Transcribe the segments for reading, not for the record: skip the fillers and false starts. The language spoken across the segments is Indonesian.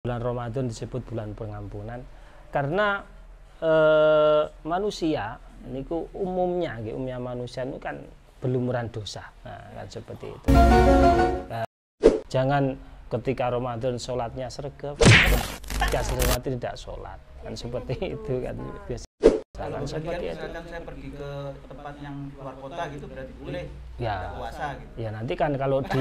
Bulan Ramadan disebut bulan pengampunan karena manusia niku umumnya manusia itu kan belumuran dosa, nah, kan seperti itu. Jangan ketika Ramadan sholatnya sregep, ketika sholat tidak sholat, kan seperti itu kan biasa. Kalau seperti itu. Saya pergi ke tempat yang luar kota gitu berarti boleh ya, puasa gitu. Ya nanti kan kalau di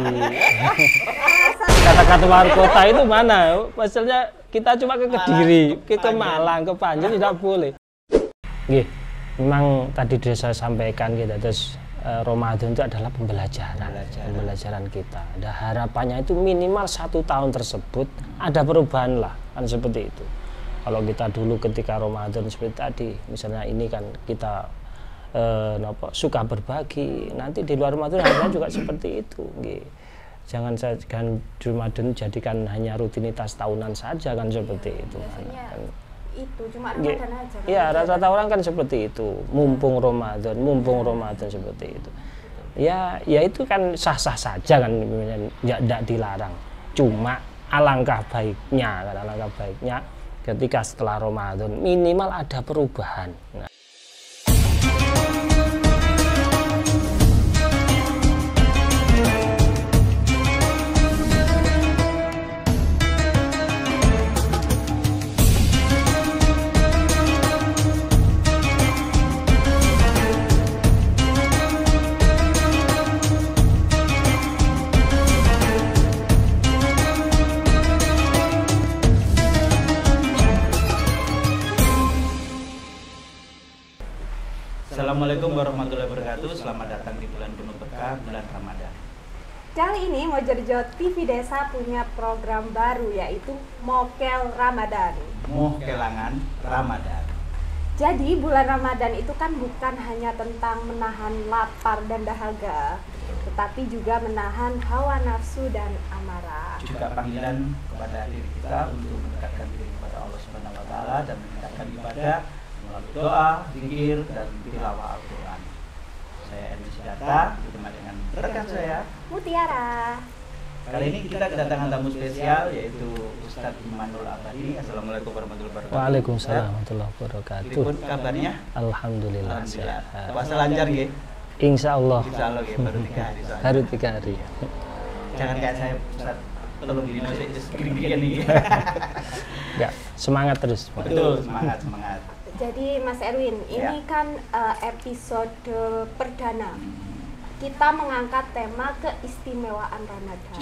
kata-kata luar kota itu mana? Maksudnya kita cuma ke Kediri, ke Malang, ke Panjen tidak boleh. Nggih, memang tadi saya sampaikan gitu, terus Ramadan itu adalah pembelajaran kita. Ada harapannya itu minimal 1 tahun tersebut ada perubahan lah, kan seperti itu. Kalau kita dulu ketika Ramadan seperti tadi, misalnya ini kan kita suka berbagi, nanti di luar Ramadan harusnya juga seperti itu. Jangan Ramadan jadikan hanya rutinitas tahunan saja kan seperti itu. Kan, itu cuma Ramadan aja. Kan? Ya rata-rata orang kan seperti itu, mumpung Ramadan seperti itu. Ya itu kan sah-sah saja kan, tidak dilarang. Cuma alangkah baiknya ketika setelah Ramadan minimal ada perubahan. Nah, Assalamualaikum warahmatullahi wabarakatuh. Selamat datang di bulan penuh berkah, bulan Ramadan. Kali ini Mojorejo TV Desa punya program baru yaitu Mokel Ramadan. Mokelangan Ramadan. Jadi bulan Ramadan itu kan bukan hanya tentang menahan lapar dan dahaga, tetapi juga menahan hawa nafsu dan amarah. Juga panggilan kepada diri kita untuk mendekatkan diri kepada Allah Subhanahu wa taala dan meningkatkan ibadah melalui doa, zikir, dan tilawah Al-Quran. Saya Erwin Sidata, ditemani dengan rekan saya Mutiara. Kali ini kita kedatangan tamu spesial yaitu Ustadz Imanul Abadi. Assalamualaikum warahmatullahi wabarakatuh. Waalaikumsalam warahmatullahi wabarakatuh. Gimana kabarnya? Alhamdulillah. Puasa lancar nggih? Insya Allah. Baru 3 hari soalnya. Baru 3 hari. Jangan kayak saya Ustadz, tolong di Indonesia gini-gini nih. Ya, semangat terus. Betul, semangat. Jadi Mas Erwin, ini kan episode perdana. Kita mengangkat tema keistimewaan Ramadan.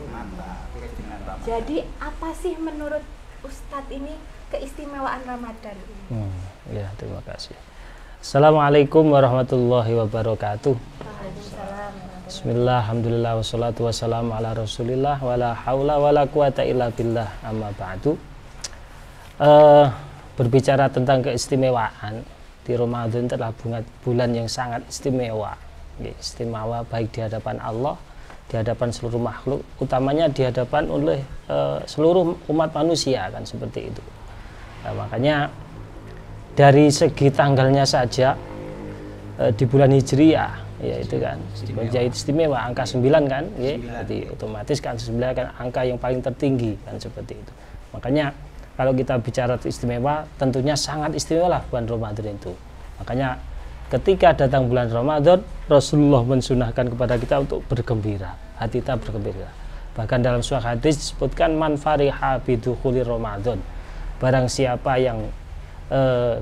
Mantap. Jadi apa sih menurut Ustadz ini keistimewaan Ramadan? Ya, terima kasih. Assalamualaikum warahmatullahi wabarakatuh. Bismillah, alhamdulillah, wassalatu wassalamu ala rasulillah, wala hawla wala quwata illa billah, amma ba'du. Berbicara tentang keistimewaan di Ramadan adalah bulan yang sangat istimewa. Istimewa baik di hadapan Allah, di hadapan seluruh makhluk, utamanya di hadapan oleh seluruh umat manusia kan seperti itu. Nah, makanya dari segi tanggalnya saja di bulan Hijriah ya itu kan menjadi istimewa, angka 9 kan, jadi otomatis kan 9 kan angka yang paling tertinggi kan seperti itu. Makanya kalau kita bicara istimewa, tentunya sangat istimewa lah bulan Ramadan itu. Makanya ketika datang bulan Ramadan, Rasulullah mensunahkan kepada kita untuk bergembira, hati kita bergembira. Bahkan dalam suatu hadis disebutkan man fariha bidukhuli Ramadan. Barang siapa yang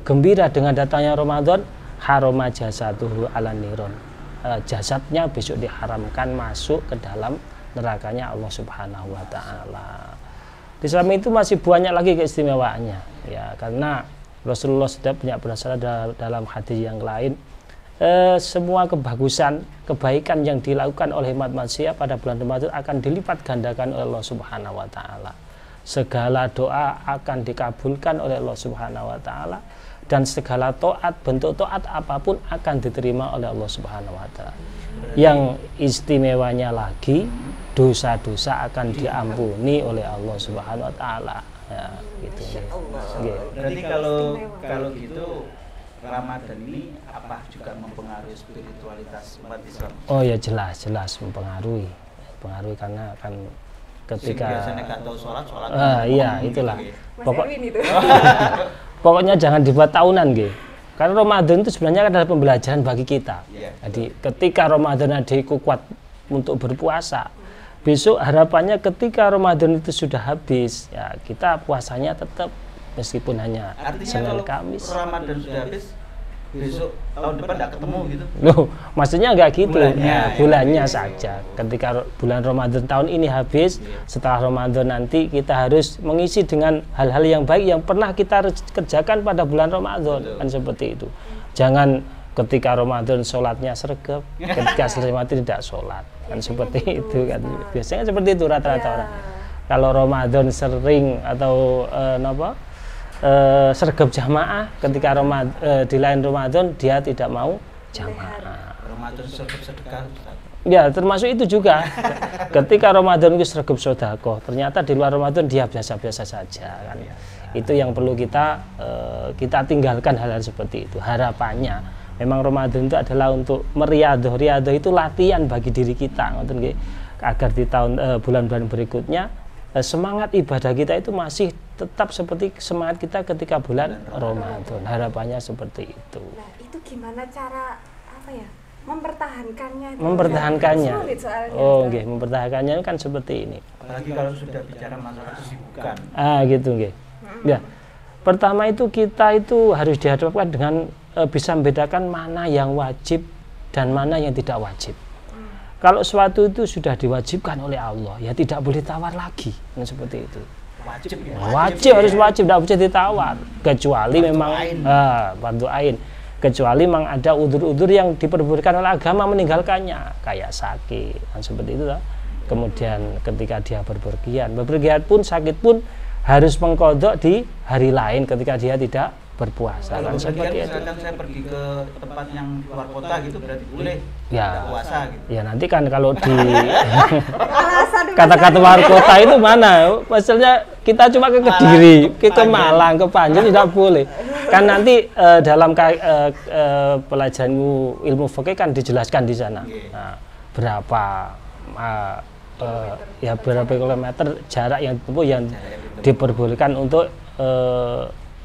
gembira dengan datangnya Ramadan, harama jasatuhu ala niron. Jasadnya besok diharamkan masuk ke dalam nerakanya Allah Subhanahu wa taala. Di Islam itu masih banyak lagi keistimewaannya ya, karena Rasulullah sudah punya bersabda dalam hadis yang lain, semua kebaikan yang dilakukan oleh umat manusia pada bulan Ramadan akan dilipat gandakan oleh Allah Subhanahu wa taala. Segala doa akan dikabulkan oleh Allah Subhanahu wa taala dan segala taat, bentuk taat apapun akan diterima oleh Allah Subhanahu wa taala. Yang istimewanya lagi, dosa-dosa akan diampuni oleh Allah Subhanahu wa taala. Ya, gitu. Berarti kalau gitu Ramadan ini apa juga mempengaruhi spiritualitas umat Islam? Oh ya jelas mempengaruhi karena kan ketika biasanya nggak tahu sholat iya itulah. Mas Pokok Erwin itu. pokoknya jangan dibuat tahunan gitu. Karena Ramadan itu sebenarnya adalah pembelajaran bagi kita. Iya. Jadi ketika Ramadan adikku kuat untuk berpuasa, besok harapannya ketika Ramadan itu sudah habis, ya kita puasanya tetap meskipun hanya Artinya Senin kalau Kamis. Ramadan sudah habis, besok tahun depan nggak ketemu gitu. Loh, maksudnya enggak gitu. Bulannya, Bulannya saja. Ketika bulan Ramadan tahun ini habis, setelah Ramadan nanti kita harus mengisi dengan hal-hal yang baik yang pernah kita kerjakan pada bulan Ramadan. Betul. Kan seperti itu. Jangan ketika Ramadan sholatnya sregep, ketika selesai mati tidak sholat. Kan seperti itu kan. Biasanya seperti itu rata-rata orang. Kalau Ramadan sering atau sergap jamaah ketika di lain Ramadan dia tidak mau jamaah. Ramadan sedekah. Ya termasuk itu juga. Ketika Ramadan itu sergap sedekah, ternyata di luar Ramadan dia biasa-biasa saja kan. Itu yang perlu kita tinggalkan hal-hal seperti itu. Harapannya memang Ramadan itu adalah untuk meriadoh. Riadoh itu latihan bagi diri kita agar di tahun bulan-bulan berikutnya semangat ibadah kita itu masih tetap seperti semangat kita ketika bulan Ramadan. Harapannya seperti itu. Nah, itu gimana cara mempertahankannya? Mempertahankannya. Sulit soalnya. Oh, nggih, mempertahankannya kan seperti ini. Apalagi kalau sudah bicara masalah kesibukan. Gitu nggih. Ya. Pertama itu kita itu harus dihadapkan dengan bisa membedakan mana yang wajib dan mana yang tidak wajib. Kalau suatu itu sudah diwajibkan oleh Allah, ya tidak boleh tawar lagi. Nah, seperti itu. Wajib ya? Wajib, harus wajib, tidak bisa ditawar. Kecuali memang fardu ain. Kecuali memang ada udzur-udzur yang diperbolehkan oleh agama meninggalkannya, kayak sakit, dan seperti itu. Kemudian ketika dia bepergian pun sakit pun harus mengkodok di hari lain ketika dia tidak berpuasa. Kalau Kan seperti itu. misalkan saya pergi ke tempat yang luar kota gitu berarti boleh Ya. nggak puasa gitu. Ya nanti kan kalau di Alasan kata-kata luar kota itu mana? Maksudnya kita cuma ke Kediri, ke Malang, ke Panjen tidak boleh. Kan nanti dalam pelajaran ilmu fikih kan dijelaskan di sana. Nah, berapa berapa kilometer jarak yang ditempuh yang diperbolehkan untuk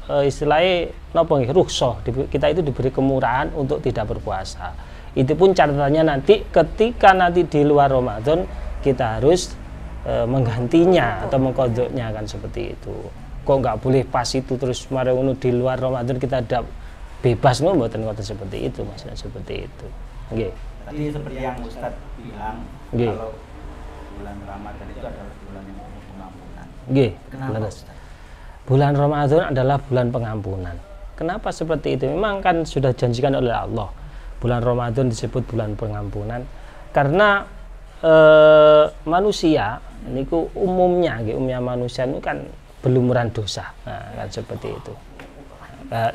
istilahnya rukhsah. Kita itu diberi kemurahan untuk tidak berpuasa. Itu pun catatannya nanti ketika nanti di luar Ramadan kita harus menggantinya atau mengkodoknya kan seperti itu. Kok nggak boleh pas itu terus marunu di luar Ramadan kita ada bebas mboten seperti itu, maksudnya seperti itu. Nggih. Tadi seperti yang Ustadz bilang Nggih. kalau bulan Ramadan itu adalah bulan yang penuh pengampunan. Nggih. Kenapa Leres. Ustadz? Bulan Ramadan adalah bulan pengampunan. Kenapa seperti itu? Memang kan sudah janjikan oleh Allah. Bulan Ramadan disebut bulan pengampunan karena manusia niku umumnya manusia itu kan berlumuran dosa. Nah, kan seperti itu.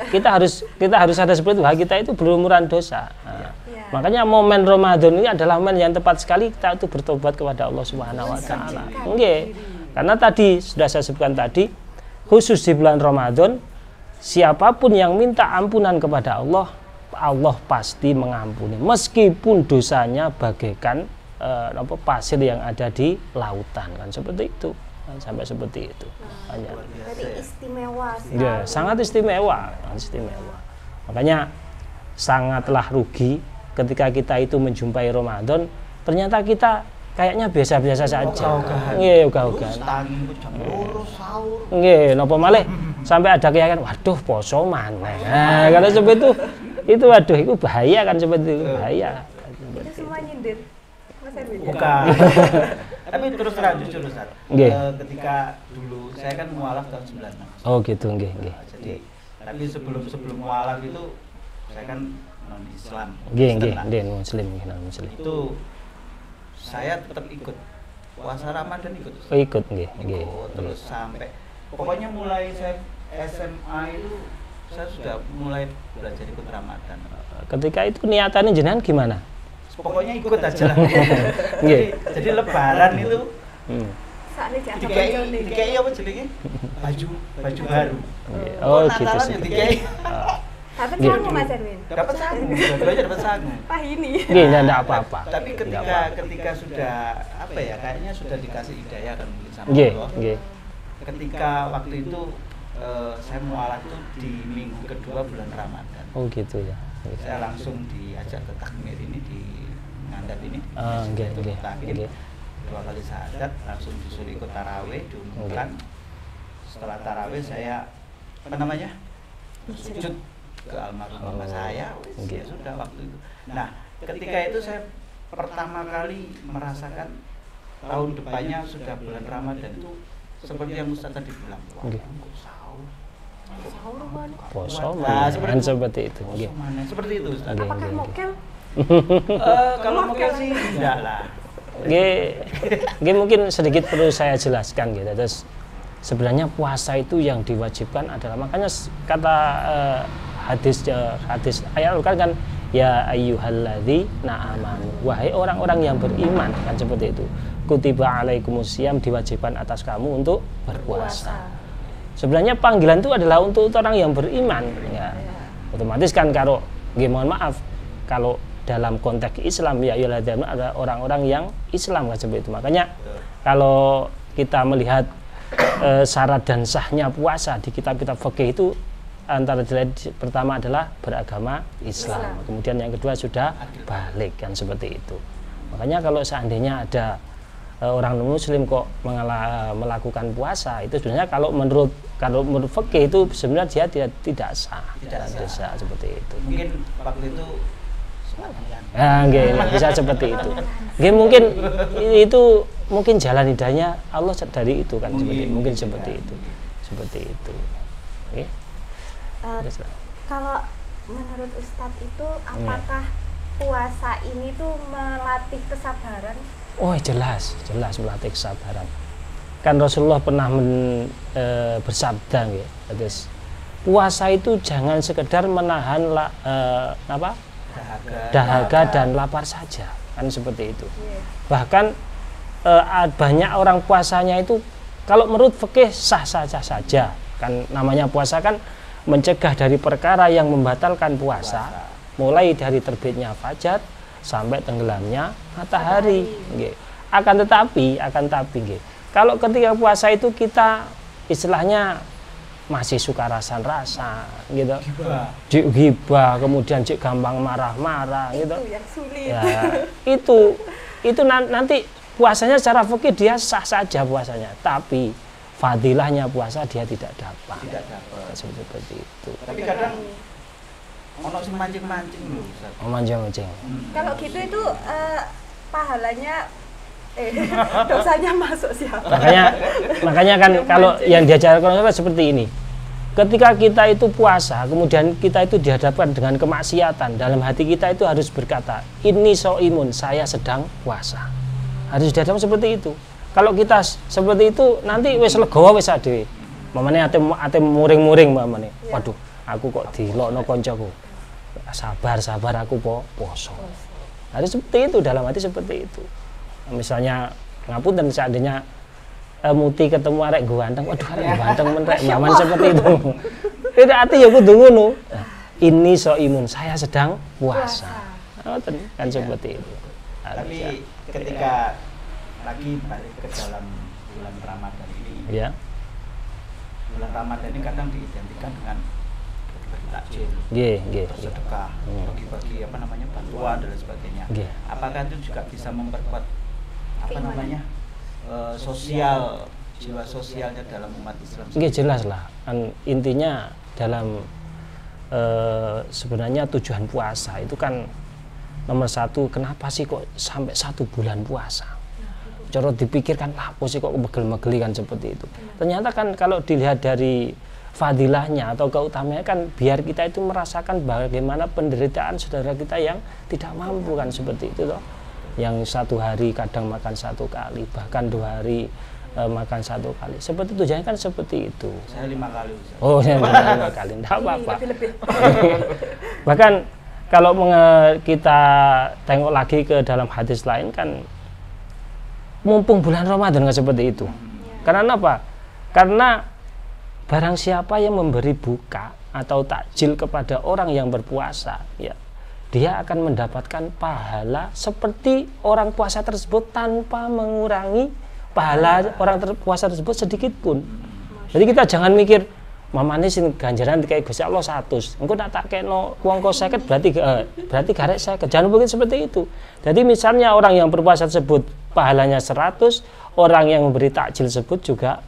Kita harus ada seperti itu. Kita itu berlumuran dosa. Nah, makanya momen Ramadan ini adalah momen yang tepat sekali kita itu bertobat kepada Allah Subhanahu wa taala. Nggih. Karena tadi sudah saya sebutkan tadi, khusus di bulan Ramadan, siapapun yang minta ampunan kepada Allah, Allah pasti mengampuni meskipun dosanya bagaikan pasir yang ada di lautan, kan seperti itu, kan, sampai seperti itu. Berarti istimewa Ya, sangat istimewa. Makanya sangatlah rugi ketika kita itu menjumpai Ramadan ternyata kita kayaknya biasa-biasa saja. Nggih, ogah-ogahan. Nggih, napa malih sampai ada keyakinan, waduh poso maneh. Nah, kalau seperti itu waduh itu bahaya kan seperti itu, bahaya. Itu semua nyindir. Mas Erwin. Bukan. Tapi terus terang jujur Ustaz. Nggih. Ketika dulu saya kan mualaf tahun 96. Oh gitu, nggih. Jadi tapi sebelum mualaf itu saya kan non Islam. Nggih, muslim. Itu saya tetap ikut puasa Ramadan ikut. Oh, ikut nggih. Terus sampai pokoknya mulai saya SMA itu saya sudah mulai belajar ikut Ramadan. Ketika itu niatannya jenengan gimana? Pokoknya ikut aja lah. Nggih. Jadi lebaran itu Saatnya jatuh dikai apa jenenge? Baju baru. Oh, gitu Natalan sih. ya dikai. Dapat Gitu. sangu Mas Erwin. Dapat sangu, dua-duanya dapat sangu. Wah ini. Nggih, enggak apa-apa. Tapi Nggak apa-apa. ketika sudah apa ya, kayaknya sudah dikasih hidayah kan mungkin sama Nggih, Allah. nggih. Ketika waktu itu saya mualaf itu di minggu kedua bulan Ramadan. Oh gitu ya. Saya langsung diajak ke takmir ini di Ngandap ini. Ah, nggih, Itu nggih. takmir. Nggih. 2 kali syahadat langsung disuruh ikut tarawih diumumkan. Setelah tarawih saya apa namanya? Sujud ke almarhum mama saya. Nggih. Ya sudah waktu itu. Nah, ketika itu saya pertama kali merasakan tahun depannya sudah bulan Ramadan itu seperti yang Ustaz tadi bilang. Wah, Nggih. kok sahur. Sahur kan. Poso Nah, mana seperti itu. Nggih. Poso mana? Seperti itu Ustaz. Nggih, Apakah nggih. mokel? Kalau mungkin sih enggak lah. Nggih, mungkin sedikit perlu saya jelaskan gitu. Terus sebenarnya puasa itu yang diwajibkan adalah, makanya kata hadis ayat Al-Qur'an kan, ya ayyuhalladzina amanu, wahai orang-orang yang beriman, kan seperti itu. Kutiba alaikumusiyam, diwajibkan atas kamu untuk berpuasa. Sebenarnya panggilan itu adalah untuk orang yang beriman ya. Otomatis kan kalau mohon maaf kalau dalam konteks Islam ya ada orang-orang yang Islam kan seperti itu. Makanya kalau kita melihat syarat dan sahnya puasa di kitab-kitab fikih itu antara pertama adalah beragama Islam. Kemudian yang kedua sudah balik kan seperti itu. Makanya kalau seandainya ada orang muslim kok melakukan puasa itu sebenarnya kalau menurut fikih itu sebenarnya dia tidak sah. Tidak sah seperti itu. Mungkin waktu itu bisa seperti itu. Mungkin itu mungkin jalan hidayahnya Allah dari itu kan seperti mungkin seperti itu. Seperti itu. Oke. Kalau menurut Ustadz itu apakah puasa ini tuh melatih kesabaran? Oh jelas melatih kesabaran. Kan Rasulullah pernah bersabda gitu. Terus puasa itu jangan sekedar menahan dahaga dan lapar saja, kan seperti itu. Bahkan banyak orang puasanya itu kalau menurut fikih sah-sah saja. Kan namanya puasa kan mencegah dari perkara yang membatalkan puasa, mulai dari terbitnya fajar sampai tenggelamnya matahari. Akan tetapi kalau ketika puasa itu kita istilahnya masih suka rasa gitu, cik gibah, kemudian cik gampang marah-marah gitu. Itu yang sulit. Ya, itu nanti puasanya secara fikih dia sah saja puasanya, tapi fadilahnya puasa dia tidak dapat. Seperti itu. Tapi kadang ono sing mancing-mancing lho, Ustaz. Mancing-mancing. Kalau gitu itu pahalanya dosanya masuk siapa? Makanya kan kalau yang diajarkan seperti ini. Ketika kita itu puasa, kemudian kita itu dihadapkan dengan kemaksiatan, dalam hati kita itu harus berkata, ini so'imun, saya sedang puasa. Harus dihadapkan seperti itu. Kalau kita seperti itu, nanti wis legowo wis adewe. Mamane ate muring-muring mamane. Waduh, aku kok dilokno koncoku. Sabar aku poso. Harus seperti itu, dalam hati seperti itu. Misalnya ngapunten seandainya Muti ketemu arek ganteng, waduh arek ganteng men rek, nyaman seperti itu. Itu hati ya kudu ngono. Ini so'imun, saya sedang puasa. Kan seperti itu. Tapi ketika lagi balik ke dalam bulan Ramadan ini, ya. Bulan Ramadan ini kadang diidentikan dengan berbagi takjil, bersedekah, bagi-bagi bantuan dan sebagainya. Apakah itu juga bisa memperkuat sosial, jiwa sosialnya dalam umat Islam? Jelas lah. Intinya dalam sebenarnya tujuan puasa itu kan nomor satu, kenapa sih kok sampai 1 bulan puasa? Cara dipikirkan apa sih kok megel-megeli kan seperti itu. Ternyata kan kalau dilihat dari fadilahnya atau keutamaannya kan biar kita itu merasakan bagaimana penderitaan saudara kita yang tidak mampu kan seperti itu toh. Yang 1 hari kadang makan 1 kali, bahkan 2 hari makan 1 kali. Seperti tujuannya kan seperti itu. Saya 5 kali. Oh, saya 5 kali, tidak apa-apa. Bahkan kalau kita tengok lagi ke dalam hadis lain kan, mumpung bulan Ramadan kan seperti itu. Karena apa? Karena barang siapa yang memberi buka atau takjil kepada orang yang berpuasa, ya, dia akan mendapatkan pahala seperti orang puasa tersebut tanpa mengurangi pahala orang puasa tersebut sedikit pun. Jadi kita jangan mikir mamane sing ganjaran kayak Gusti Allah 100. Engko nak tak keno wong kok 50 berarti garek 50. Jangan mungkin seperti itu. Jadi misalnya orang yang berpuasa tersebut pahalanya 100, orang yang memberi takjil tersebut juga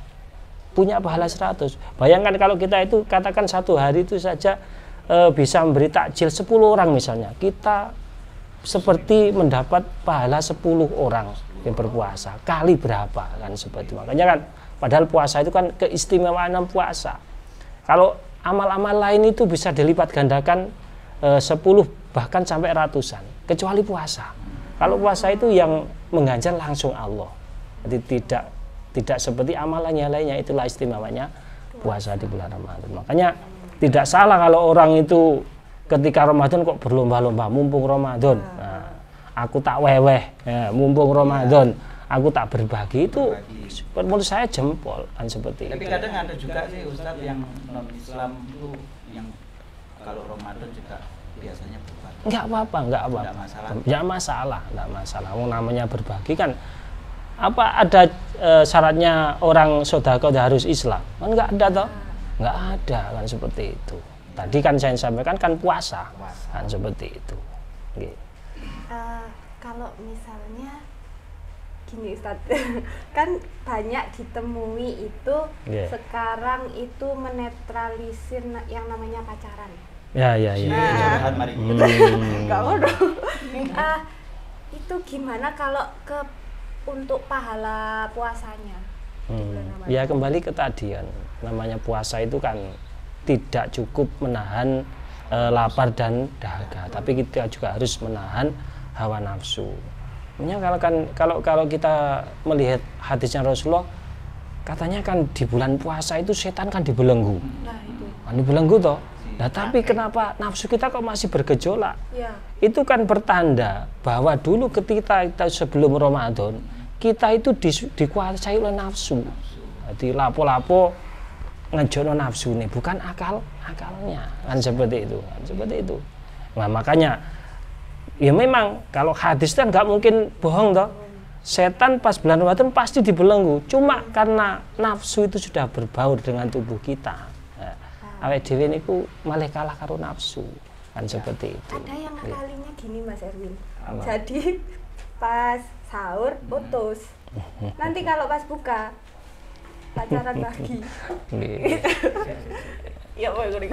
punya pahala 100. Bayangkan kalau kita itu katakan satu hari itu saja bisa memberi takjil 10 orang misalnya. Kita seperti mendapat pahala 10 orang yang berpuasa. Kali berapa kan seperti itu. Makanya kan padahal puasa itu kan keistimewaan puasa. Kalau amal-amal lain itu bisa dilipat gandakan 10 bahkan sampai ratusan, kecuali puasa. Kalau puasa itu yang mengganjar langsung Allah. Jadi tidak seperti amalannya lainnya, itulah istimewanya puasa di bulan Ramadan. Makanya tidak salah kalau orang itu ketika Ramadan kok berlomba-lomba, mumpung Ramadan. Nah, aku tak weweh, ya, mumpung Ramadan. Aku tak berbagi, itu menurut saya jempol kan seperti Tapi itu. kadang ada juga sih Ustadz yang non Islam itu yang kalau Ramadan juga biasanya berbagi. Enggak apa-apa. Enggak masalah. Mau namanya berbagi kan apa ada syaratnya orang sedekah harus Islam? Kan enggak ada toh? Enggak ada kan seperti itu. Tadi kan saya sampaikan kan puasa. Kan seperti itu. Nggih. Kalau misalnya gini Ustadz, kan banyak ditemui itu sekarang itu menetralisir yang namanya pacaran. Ya. Mari. Enggak mau dong. Itu gimana kalau untuk pahala puasanya? Ya kembali ke tadian, namanya puasa itu kan tidak cukup menahan lapar dan dahaga, tapi kita juga harus menahan hawa nafsu. Kalau kita melihat hadisnya Rasulullah, katanya kan di bulan puasa itu setan kan dibelenggu. Nah, itu. Kan dibelenggu toh. Nah, tapi kenapa nafsu kita kok masih bergejolak? Ya. Itu kan pertanda bahwa dulu ketika kita sebelum Ramadan, kita itu dikuasai oleh nafsu. Jadi lapo-lapo ngejono nafsu nih, bukan akalnya. Kan seperti itu. Nah, makanya ya memang kalau hadis kan nggak mungkin bohong toh. Setan pas bulan Ramadan pasti dibelenggu. Cuma karena nafsu itu sudah berbaur dengan tubuh kita. Awake dhewe niku malah kalah karo nafsu. Kan seperti itu. Ada yang ngakalinya gini Mas Erwin. Jadi pas sahur putus. Nanti kalau pas buka pacaran lagi. Ya kowe ngene.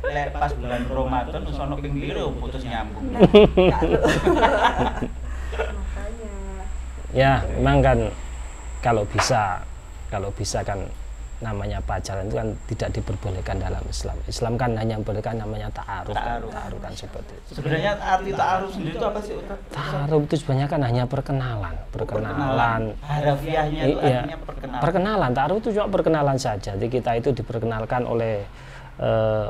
Lek pas bulan Ramadan wis ono ping piro putus nyambung. Makanya. Ya, memang kan kalau bisa kan namanya pacaran itu kan tidak diperbolehkan dalam Islam. Islam kan hanya membolehkan namanya ta'aruf kan seperti itu. Sebenarnya arti ta'aruf sendiri itu apa sih Ustaz? Ta'aruf itu sebenarnya kan hanya perkenalan. Harafiahnya itu artinya perkenalan. Perkenalan, ta'aruf itu cuma perkenalan saja. Jadi kita itu diperkenalkan oleh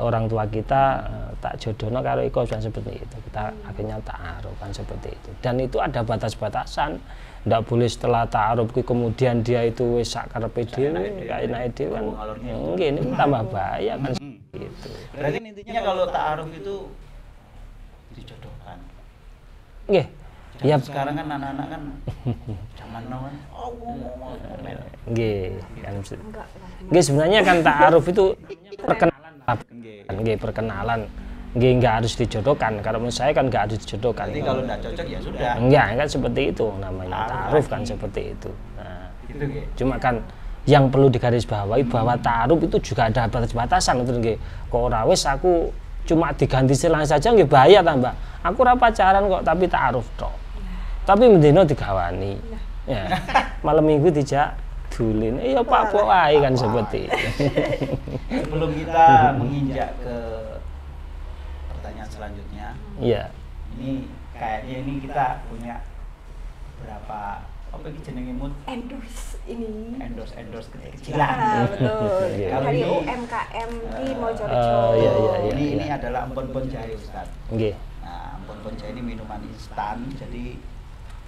orang tua kita, tak jodohno karo iko seperti itu. Kita akhirnya ta'aruf kan seperti itu. Dan itu ada batas-batasan. Ndak boleh setelah ta'aruf kemudian dia itu wis sak karepe dhewe, gak enake dhewe kan. Nggih, ini tambah bahaya kan gitu. Berarti intinya kalau ta'aruf itu dijodohkan. Nggih. Ya sekarang kan anak-anak kan zaman now kan nggih kan. Nggih sebenarnya kan ta'aruf itu perkenalan. Nggih perkenalan. Nggih enggak harus dijodohkan. Kalau menurut saya kan enggak harus dijodohkan. Jadi kalau enggak cocok ya sudah. Enggak, kan seperti itu namanya ta'aruf kan seperti itu. Nah, gitu nggih. Cuma kan yang perlu digarisbawahi bahwa ta'aruf itu juga ada batas-batasan itu nggih. Kok ora wis aku cuma diganti silang saja nggih bahaya tambah. Aku ora pacaran kok tapi ta'aruf tok. Tapi mendino digawani. Ya. Malam Minggu dijak dulin. Ya Pak Pok wae kan seperti itu. Sebelum kita menginjak ke pertanyaan selanjutnya. Iya. Ini kayaknya ini kita punya berapa apa iki jenenge mut endorse kecil-kecilan. Betul. Dari ini, UMKM di Mojorejo. Iya. Ini adalah empon-empon jahe Ustaz. Nggih. Nah, empon-empon jahe ini minuman instan, jadi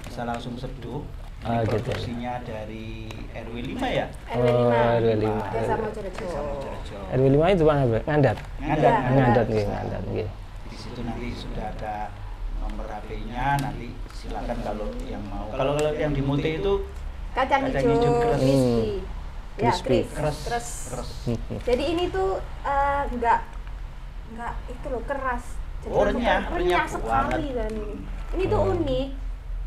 bisa langsung seduh. Ini gitu. produksinya dari RW 5 ya? RW 5. RW 5. Desa Mojorejo. Desa Mojorejo. RW 5 itu mana, Bro? Ngandat. Ngandar. Ngandat nggih, ngandat nggih. Di situ nanti sudah ada nomor HP-nya, nanti silakan kalau yang mau. Kalau yang di Mute itu Kacang Kacang hijau hijau keras. crispy. Ya, Crispy. keras. Jadi ini tuh enggak itu loh keras. Jadi Oh, langsung renyah renyah banget. sekali dan ini tuh unik.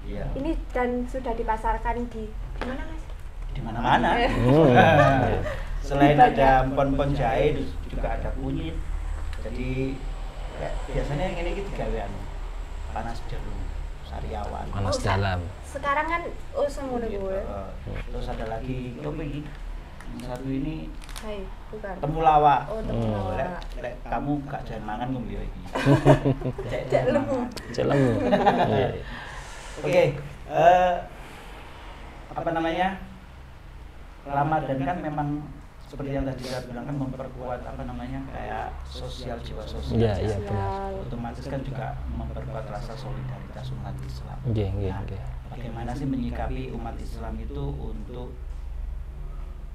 Iya. Ini dan sudah dipasarkan di mana Mas? Di mana-mana. Hmm. Selain ada empon-empon jahe juga ada kunyit. Jadi biasanya yang ini gawean panas jarum, sariawan. Panas Oh, dalam. Sekarang kan semuanya Gitu. gue. Terus ada lagi apa ini? Yang satu ini Hai, bukan. temulawak. Oh, temulawak. Lek kamu gak jangan mangan ngombe iki. Cek lemu. Celemu. Iya. Oke, apa namanya? Ramadan kan memang seperti yang tadi saya bilang kan memperkuat apa namanya kayak jiwa sosial. Iya, iya benar. Otomatis kan juga memperkuat rasa solidaritas umat Islam. Nggih, nggih, Nah, nggih. bagaimana sih menyikapi umat Islam itu untuk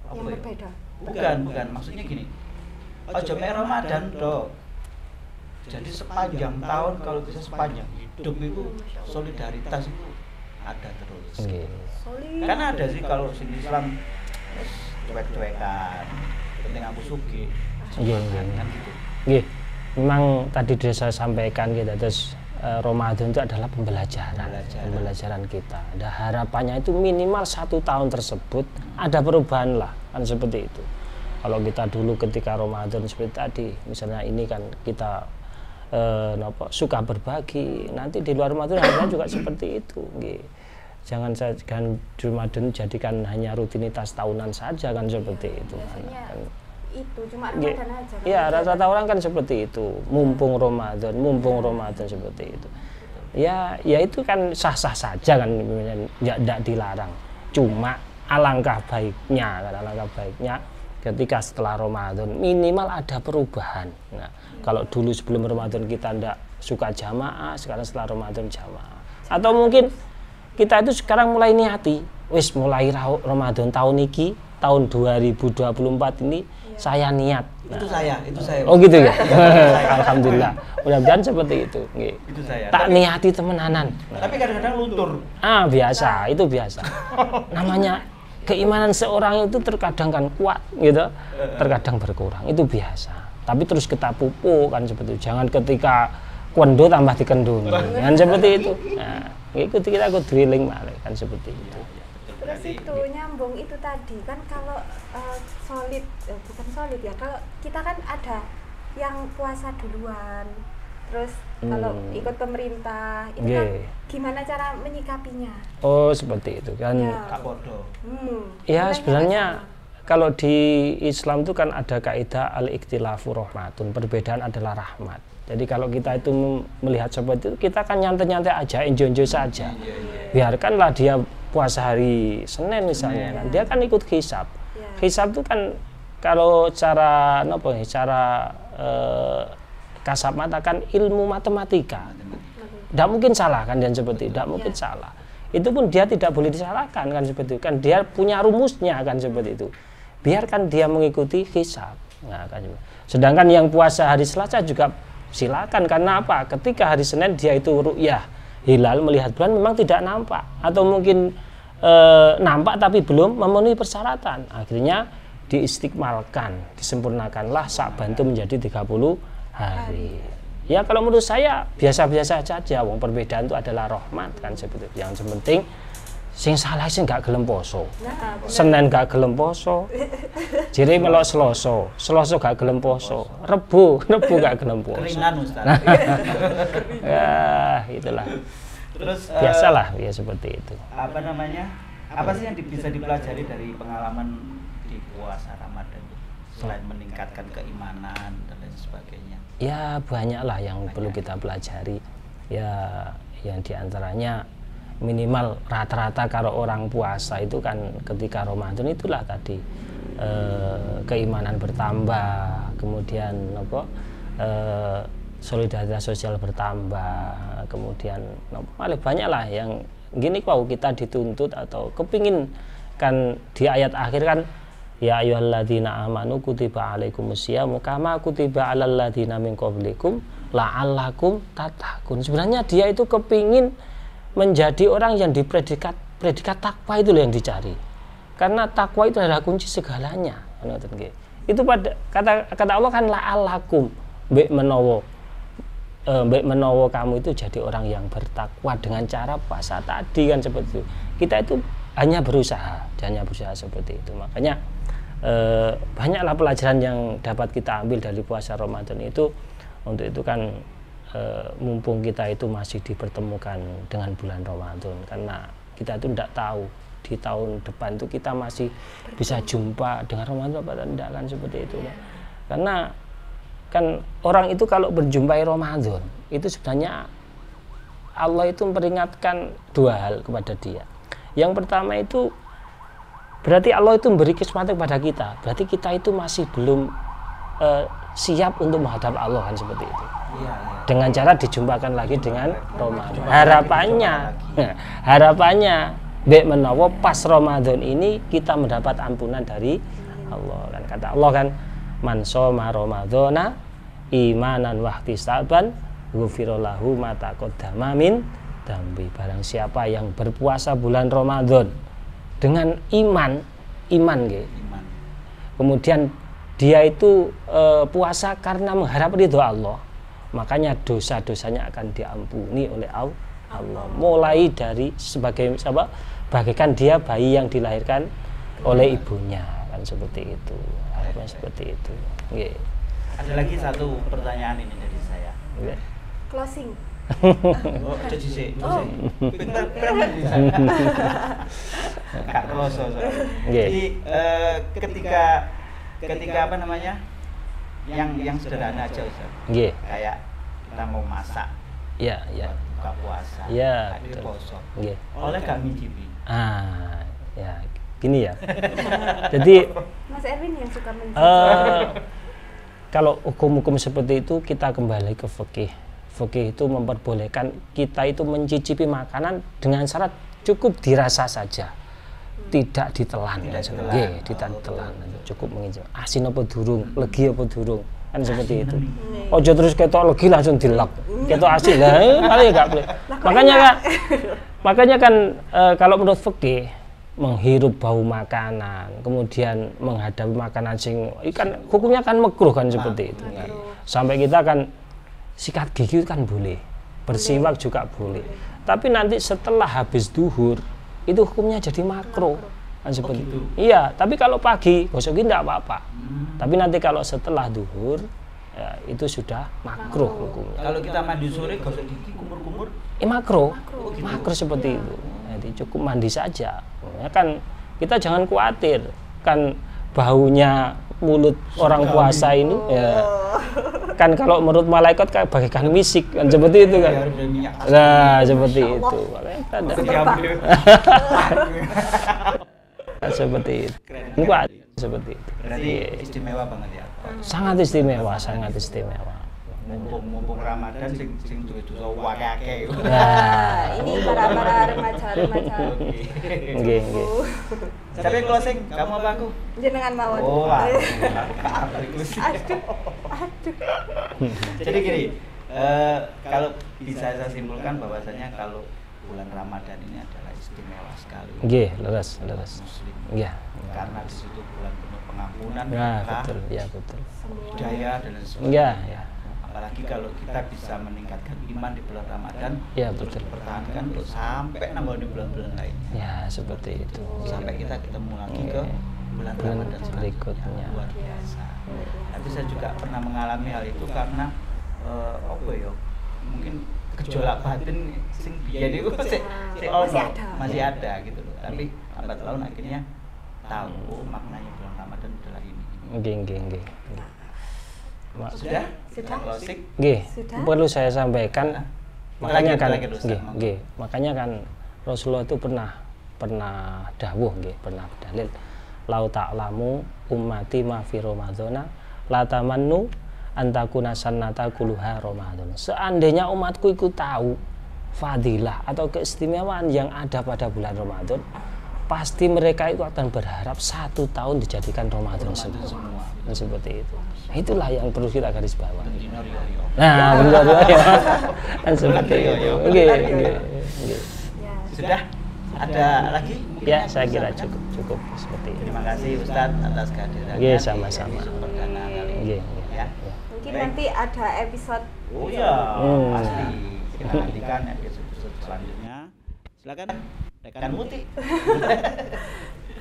Yang ya? berbeda. Bukan. Maksudnya gini. Ojo mek Ramadan toh. Jadi sepanjang tahun kalau bisa sepanjang hidup itu solidaritas itu ada terus. Nggih. Solid. Kan ada sih kalau sing Islam cuek-cuekan, penting aku sugih. Nggih, nggih. Kan gitu. Nggih. Memang tadi sudah saya sampaikan gitu, terus Ramadan itu adalah pembelajaran kita. Dan harapannya itu minimal 1 tahun tersebut ada perubahan lah, kan seperti itu. Kalau kita dulu ketika Ramadan seperti tadi, misalnya ini kan kita suka berbagi, nanti di luar Ramadan harusnya juga seperti itu. Nggih. Jangan Ramadan jadikan hanya rutinitas tahunan saja kan seperti itu. Biasanya Kan. itu cuma Nggih. Ramadan aja. kan? Iya, rata-rata orang kan seperti itu. Mumpung Ramadan seperti itu. Ya itu kan sah-sah saja kan, tidak dilarang. Cuma alangkah baiknya ketika setelah Ramadan minimal ada perubahan. Nah, kalau dulu sebelum Ramadan kita tidak suka jamaah, sekarang setelah Ramadan jamaah. Atau mungkin kita itu sekarang mulai niati, mulai Ramadan tahun ini, tahun 2024 ini saya niat. Itu saya. Oh gitu ya. Alhamdulillah. Mudah-mudahan seperti itu. Nggih. Itu saya. Tak niati temenanan. Tapi kadang-kadang luntur. Biasa, itu biasa. Namanya keimanan seorang itu terkadang kan kuat gitu, terkadang berkurang. Itu biasa. Tapi terus kita pupuk kan seperti itu. Jangan ketika kwendo tambah dikenduni. Kan seperti itu. Nah, ikuti kita drilling malah kan seperti itu. Terus itu nyambung itu tadi kan kalau bukan solid ya, kalau kita kan ada yang puasa duluan, terus kalau ikut pemerintah itu kan gimana cara menyikapinya? Oh seperti itu kan. Kapodo. Ya sebenarnya kalau di Islam itu kan ada kaidah al-ikhtilafu rahmatun, perbedaan adalah rahmat. Jadi kalau kita itu melihat seperti itu, kita kan nyantai-nyantai aja, enjoy saja. Biarkanlah dia puasa hari Senin misalnya, kan dia kan ikut hisab. Hisab itu kan kalau cara kasat mata kan ilmu matematika. Tidak mungkin salah kan, dan seperti tidak mungkin salah. Itu pun dia tidak boleh disalahkan kan seperti itu. Kan dia punya rumusnya kan seperti itu. Biarkan dia mengikuti hisab. Nah, kan. Sedangkan yang puasa hari Selasa juga silakan, karena apa? Ketika hari Senin dia itu ru'yah hilal, melihat bulan, memang tidak nampak atau mungkin nampak tapi belum memenuhi persyaratan, akhirnya diistiqmalkan, disempurnakanlah Sa'ban itu menjadi 30 hari. Ya kalau menurut saya biasa-biasa saja, wong perbedaan itu adalah rahmat kan seperti itu. Yang penting sing salah sing gak gelem poso. Senin gak gelem poso. Jere melok Selasa gak gelem poso. Rebo gak gelem poso. Keringan Ustaz. Ya, itulah. Terus Biasalah ya seperti itu. apa namanya? Apa sih yang bisa dipelajari dari pengalaman di puasa Ramadan selain meningkatkan keimanan dan lain sebagainya? Ya banyaklah yang perlu kita pelajari. Ya yang diantaranya minimal rata-rata kalau orang puasa itu kan ketika Ramadan itulah tadi keimanan bertambah, kemudian solidaritas sosial bertambah, kemudian malah banyak lah yang gini kau kita dituntut atau kepingin kan di ayat akhir kan ya ayyuhalladzina amanu kutiba alaikumusyamu kama kutiba alal ladzina min qablikum la'allakum tattaqun. Sebenarnya dia itu kepingin menjadi orang yang predikat takwa itu loh yang dicari. Karena takwa itu adalah kunci segalanya. Itu pada kata Allah kan la'allakum mbek menawa kamu itu jadi orang yang bertakwa dengan cara puasa tadi kan seperti itu. Kita itu hanya berusaha seperti itu. Makanya banyaklah pelajaran yang dapat kita ambil dari puasa Ramadan itu. Untuk itu kan mumpung kita itu masih dipertemukan dengan bulan Ramadan, karena kita itu tidak tahu di tahun depan itu kita masih bisa jumpa dengan Ramadan apa tidak kan seperti itu. Karena kan orang itu kalau berjumpai Ramadan itu sebenarnya Allah itu memperingatkan dua hal kepada dia. Yang pertama itu berarti Allah itu memberi kesempatan kepada kita, berarti kita itu masih belum siap untuk menghadap Allah kan seperti itu. Dengan cara dijumpakan lagi dengan Ramadan. Harapannya bek menawa pas Ramadan ini kita mendapat ampunan dari Allah kan. Kata Allah kan man shoma ramadhana imanan wa ihtisaban ghufira lahu ma taqaddama min dambi. Barang siapa yang berpuasa bulan Ramadan dengan iman nggih. Kemudian dia itu puasa karena mengharap ridho Allah, makanya dosa-dosanya akan diampuni oleh Allah. Mulai dari bagaikan dia bayi yang dilahirkan oleh ibunya kan seperti itu. Harapannya seperti itu. Okay. Ada lagi satu pertanyaan ini dari saya. Okay. Closing. Jadi sih. Kak Roso. Jadi ketika apa namanya yang sederhana aja Ustaz. Kayak kita mau masak. Iya. Buka puasa. Iya. Akhirnya poso. Oleh gak micipi. Ya gini ya. Jadi Mas Erwin yang suka mencicipi. Kalau hukum-hukum seperti itu kita kembali ke fikih. Fikih itu memperbolehkan kita itu mencicipi makanan dengan syarat cukup dirasa saja. Tidak ditelan, tidak ditelan, cukup mengincip asin apa durung, legi apa durung, kan seperti itu. Ojo terus ketok legi langsung dilek, ketok asin lah, malah ya nggak boleh. Makanya kan kalau menurut fikih menghirup bau makanan, kemudian menghadapi makanan sing, kan hukumnya kan makruh kan seperti itu. Kan. Sampai kita kan sikat gigi kan boleh, bersiwak juga boleh. Tapi nanti setelah habis duhur itu hukumnya jadi makruh kan seperti itu. Iya, tapi kalau pagi gosok gigi tidak apa-apa. Tapi nanti kalau setelah duhur ya, itu sudah makruh hukumnya. Kalau kita mandi sore gosok gigi kumur-kumur, makruh seperti itu. Jadi cukup mandi saja. Ya kan kita jangan khawatir kan baunya mulut orang puasa ini ya. Kan kalau menurut malaikat kayak bagaikan misik kan seperti itu kan. Nah, seperti itu. Seperti itu. Enggak seperti itu. Berarti istimewa banget ya. Sangat istimewa. Mumpung Ramadan sing duwe-duwe wakake. Nah, ini para remaja. Nggih. Tapi closing, kamu apa aku? Jenengan mawon. Oh, aduh. Jadi gini, kalau bisa saya simpulkan bahwasanya kalau bulan Ramadan ini adalah istimewa sekali. Nggih, leres. Muslim. Iya. Karena di situ bulan penuh pengampunan, betul. hidayah dan sebagainya. Iya. Apalagi kalau kita bisa meningkatkan iman di bulan Ramadan, ya, terus betul. pertahankan untuk sampai nambah di bulan-bulan lainnya. Ya, seperti itu. Sampai kita ketemu lagi ke bulan Ramadan berikutnya. Luar biasa. Tapi saya juga pernah mengalami hal itu karena mungkin gejolak batin sing biyen iku masih ada gitu loh. Tapi lambat laun akhirnya tahu maknanya bulan Ramadan adalah ini. Nggih. Sudah? Closing? Nggih. Perlu saya sampaikan. Makanya kan nggih. Makanya kan Rasulullah itu pernah dawuh nggih, pernah dalil lau ta'lamu ummati ma fi ramadhana la tamannu antakuna sannata kuluha Ramadan. Seandainya umatku itu tahu fadilah atau keistimewaan yang ada pada bulan Ramadan, pasti mereka itu akan berharap 1 tahun dijadikan Ramadan semua. Seperti itu. Itulah yang perlu kita garis bawah. Nah, benar ya. Kan seperti itu. Oke. Sudah? Ada lagi? Ya, saya kira cukup seperti itu. Terima kasih Ustadz atas kehadirannya. Oke, sama-sama. Perdana kali ini. Ya. Mungkin nanti ada episode. Oh iya, pasti. Kita nantikan episode selanjutnya. Silakan rekan Muti.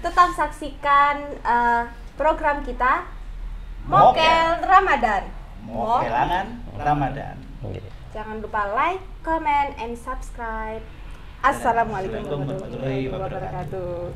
Tetap saksikan program kita Mokel Ramadan. Mokelangan Ramadan. Jangan lupa like, comment, and subscribe. Assalamualaikum warahmatullahi wabarakatuh.